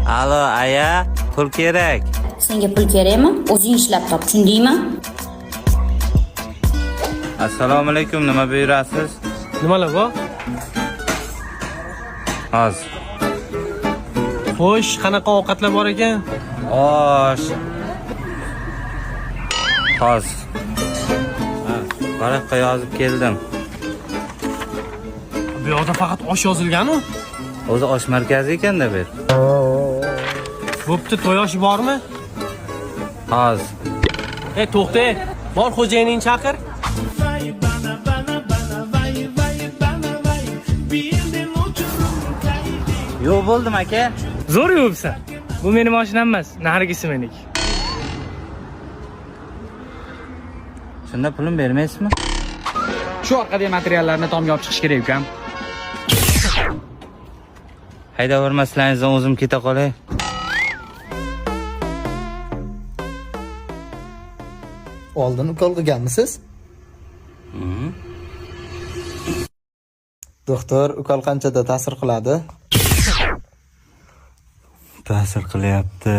Alo, aya, pul kerak. Senga pul kerakmi? O'zing ishlab top, tushundingmi? Assalomu alaykum, nima buyurasiz? Nimalar bu? Hozir. Xo'sh, qanaqa ovqatlar bor ekan? Osh. Hozir. Varaqqa yozib keldim. Bu yoqda faqat osh yozilgan-ku. O'zi osh markazi ekanda bu. Bo'pti, to'y oshi bormi? Hozir. To'xta. Bor xo'jayiningni chaqir. Yo'q bo'ldim aka. Zo'r yuribsan. Bu meni mashinam emas, narigisi meniki. Shunda pulim bermaysizmi? Shu orqadagi materiallarni tomga olib chiqish kerak ukam. Haydavermaslaringizdan o'zim keta qolay. Oldin ukol qilganmisiz? Doktor, ukol qanchada ta'sir qiladi? Ta'sir qilyapti.